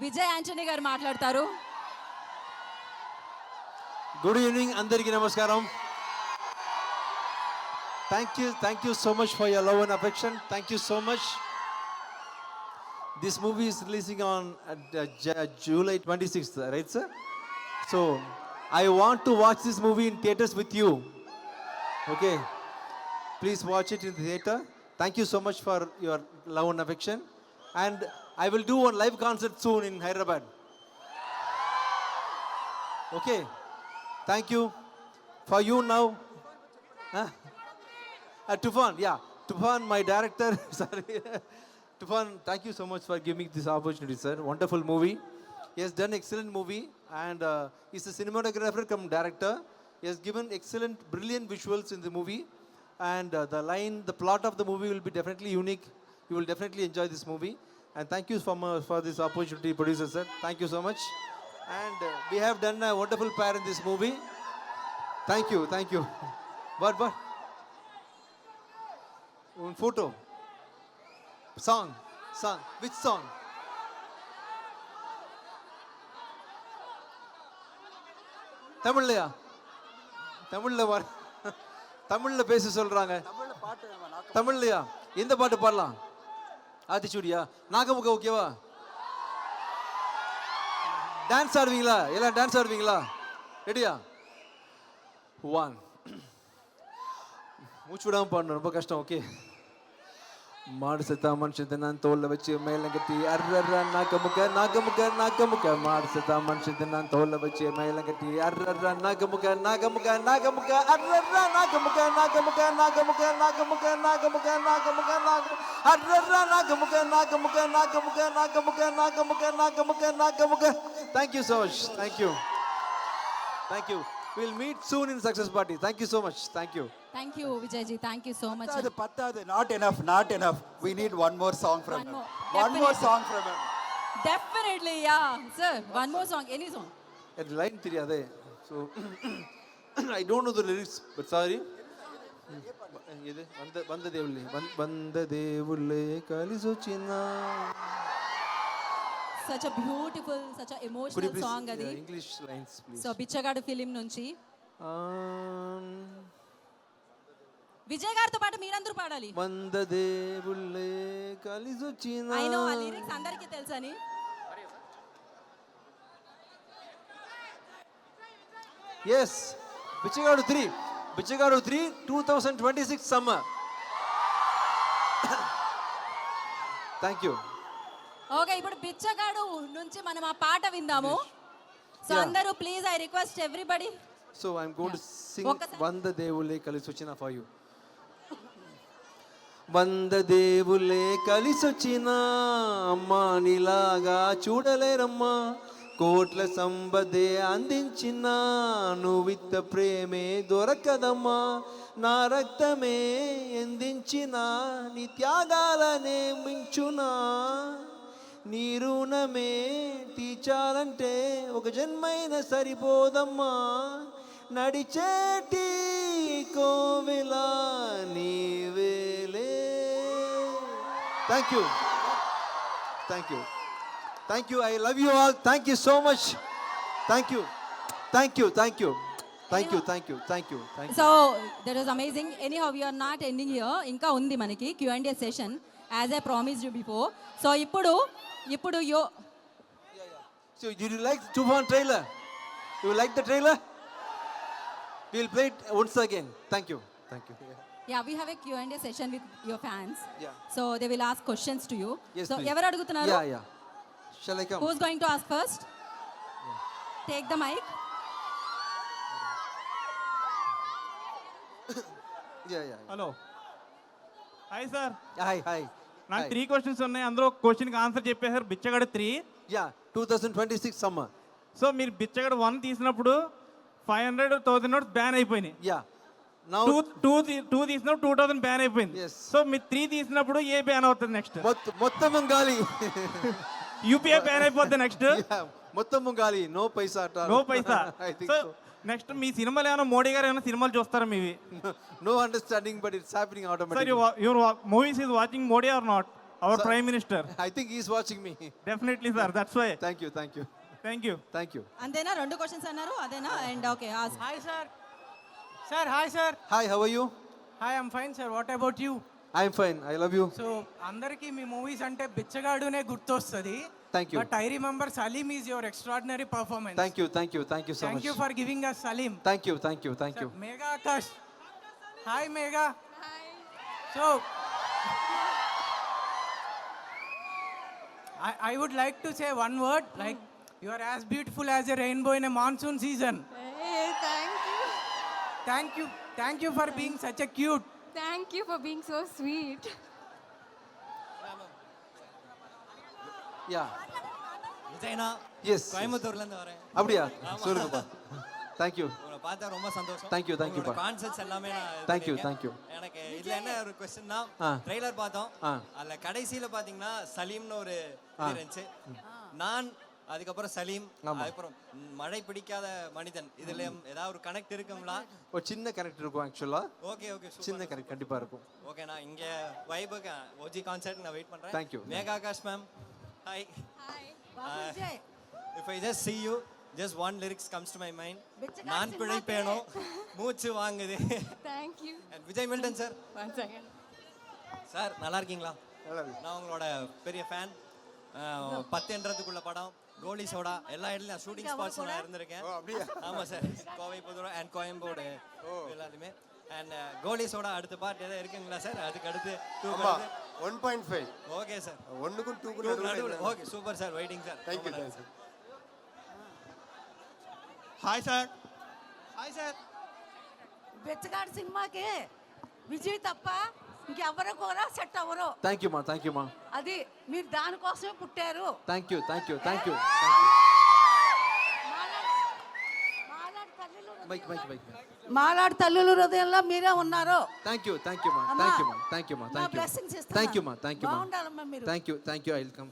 విజయ్ ఆంటనీ గారు మాట్లాడతారు. Good evening, అందరికీ నమస్కారం. Thank you so much for your love and affection. Thank you so much. This movie is releasing on July 26th, right, sir? So I want to watch this movie in theaters with you. Okay, please watch it in the theater. Thank you so much for your love and affection, and I will do one live concert soon in Hyderabad. Okay, thank you. For you now, huh? Tufan, yeah, Tufan, my director. Sorry, Tufan, thank you so much for giving me this opportunity, sir. Wonderful movie. He has done excellent movie, and he's a cinematographer come director. He has given excellent, brilliant visuals in the movie, and the plot of the movie will be definitely unique. You will definitely enjoy this movie, and thank you for this opportunity, producer sir. Thank you so much, and we have done a wonderful pair in this movie. Thank you. What? Un photo. Song. Which song? தமிழ்லையா? தமிழ்ல பேச சொல்றாங்க. தமிழ்லையா? எந்த பாட்டு பாடலாம்? ஆத்திச்சூடியா? நாகமுக ஓகேவா? Dance ஆடுவீங்களா? எல்லாம் dance ஆடுவீங்களா? ரெடியா? 1. மூச்சு விடாம பாடணும், ரொம்ப கஷ்டம். ஓகே. மாடு செத்தா மனுஷன் தின்னான் தோல்ல வச்சு மேல கட்டி அர்ரர்ரா நாகமுக மாடு செத்தா மனுஷன் தின்னான் தோல்ல வச்சு மேல கட்டி அர்ரர்ரா நாகமுக அர்ரர்ரா நாகமுக அர்ரர்ரா நாகமுக. Thank you so much. Thank you. We'll meet soon in Success Party. Thank you so much. Thank you. Thank you, Vijay ji. Thank you so much. Pattadu, not enough. We need one more song from him. One more song from him. Definitely, yeah. Sir, one more song. Any song. That line theriyadhe. So I don't know the lyrics, but sorry. இது வந்த தேவுள்ளே கலிசொச்சினா. Such a beautiful, such a emotional song adi. English lines please. So Bichagadu film నుంచి విజయ్ గారితో పాటు మీరందరూ పాడాలి. వంద దేవుళ్ళే కలిసొచ్చినా. I know ఆ లిరిక్స్ అందరికీ తెలుసని. Yes, Bichagadu 3 2026 summer. Thank you. Okay, ఇప్పుడు బిచ్చగాడు నుంచి మనం ఆ పాట విందాము. సో అందరూ please, I request everybody. So I'm going to sing వంద దేవుళ్ళే కలిసొచ్చినా for you. వంద దేవుళ్ళే కలిసొచ్చినా అమ్మా నీలాగా చూడలేరమ్మా, కోట్ల సంపదే అందించిన నువ్విత్త ప్రేమే దొరకదమ్మా, నా రక్తమే ఎందించిన నీ త్యాగాలనే మించునా, నీ రుణమే తీర్చాలంటే ఒక జన్మైన సరిపోదమ్మా, నడిచేటి కోవెల నీవేలే. Thank you. I love you all. Thank you so much. Thank you. So that was amazing. Anyhow we are not ending here. ఇంకా ఉంది మనకి Q&A session as I promised you before. So ఇప్పుడు So did you like the Tufan trailer? You like the trailer? We'll play it once again. Thank you. Yeah, we have a Q&A session with your fans. Yeah. So they will ask questions to you. Yes, So please. ever adugutunnaru? Yeah. Shall I come? Who's going to ask first? Take the mic. Yeah. Hello, hi sir. Hi. నాకు 3 questions ఉన్నాయి. అందులో క్వశ్చన్కి answer చెప్పేశారు. బిచ్చగాడు 3. Yeah, 2026 summer. So మీరు బిచ్చగాడు 1 తీసినప్పుడు 500,000 notes ban అయిపోయినాయి. Yeah. Now 2 తీసినప్పుడు 2,000 ban అయిపోయింది. Yes. సో మీరు 3 తీసినప్పుడు ఏ బ్యాన్ అవుతుంది నెక్స్ట్? మొత్తం గాలి. యూపీఐ బ్యాన్ అయిపోద్ది నెక్స్ట్. మొత్తం గాలి. No paisa. I think so. Next మీ సినిమాలు ఏమైనా మోడీ గారు ఏమైనా సినిమాలు చూస్తారా మీవి? No understanding, but it's happening automatically. Sir, your movies is watching Modi or not? Our prime minister. I think he's watching me. Definitely sir, that's why. Thank you, thank you, thank you. thank you. అంతేనా? 2 questions అన్నారు అదేనా? And okay ask. Hi, sir. Sir, hi, sir. Hi, how are you? Hi, I'm fine, sir. What about you? I'm fine. I love you. So అందరికీ మీ movies అంటే బిచ్చగాడునే గుర్తొస్తుంది. Thank you. But I remember Saleem is your extraordinary performance. Thank you, thank you, thank you so thank much. You for giving us Saleem. Thank you, thank you, thank you. Megha Akash. Hi Megha. So I would like to say one word, like you are as beautiful as a rainbow in a monsoon season. Hey, Thank you for being such a cute. thank you for being so sweet. Yeah. விஜய்னா Yes. கோயம்புத்தூர்ல இருந்து வரேன். அப்படியா? சொல்லுங்கப்பா. Thank you. உங்களை பார்த்தா ரொம்ப சந்தோஷம். Thank you, thank you, உங்களோட பா. கான்செப்ட்ஸ் எல்லாமே நான் இது Thank you, பண்ணியிருக்கேன். thank you. எனக்கு இதுல என்ன ஒரு क्वेश्चनனா ஆ. ட்ரைலர் பார்த்தோம். ஆ. அதுல கடைசியில பாத்தீங்கன்னா சலீம்னு ஒரு இது இருந்துச்சு. நான் அதுக்கப்புறம் சலீம் அதுக்கப்புறம் மழை பிடிக்காத மனிதன் இதுல ஏதாவது ஒரு கனெக்ட் இருக்குங்களா? ஒரு சின்ன கரெக்ட் இருக்கும் ஆக்சுவலா. ஓகே ஓகே சின்ன கரெக்ட் கண்டிப்பா இருக்கும். ஓகே நான் இங்க வைபுக்கு ஓஜி கான்சர்ட் நான் வெயிட் பண்றேன். Thank you. Megha Akash ma'am hi. If I just see you, just one lyrics comes to my mind. நான் பிழைப்பேனோ மூச்சு வாங்குது. Thank you. And Vijay Milton sir. One second. Sir நல்லா இருக்கீங்களா? நல்லா இருக்கு. நான் உங்களோட பெரிய ஃபேன். 10 என்றதுக்குள்ள படம் கோலி சோடா எல்லா இடத்துலயும் ஷூட்டிங் ஸ்பாட்ஸ் நான் இருந்திருக்கேன். ஆமா சார், கோவை புதுவை அண்ட் கோயம்போடு எல்லாருமே. அண்ட் கோலி சோடா அடுத்த பார்ட் ஏதாவது இருக்குங்களா சார்? அதுக்கு அடுத்து 2 1.5 ஓகே சார். 1க்கும் 2க்கும் நடுவுல okay super sir, waiting sir. Thank you, thank you. Hi sir. Hi sir. బెచ్చగాడు సినిమాకి విజయ్ తప్ప ఇంకెవరు కూడా సెట్ అవ్వరు. Thank you, ma. Thank you, ma. అది మీరు దానికోసమే పుట్టారు. Thank you, thank you, thank you. Mike, Mike, Mike. మాలాడు తల్లుల హృదయంలో మీరే ఉన్నారు. Thank you, thank you, ma. Thank you, ma. Thank you, ma. నా Thank you. Blessings Thank you, ma. Thank you, ma. బాగుండాలమ్మా మీరు. Thank you, thank you. I'll come.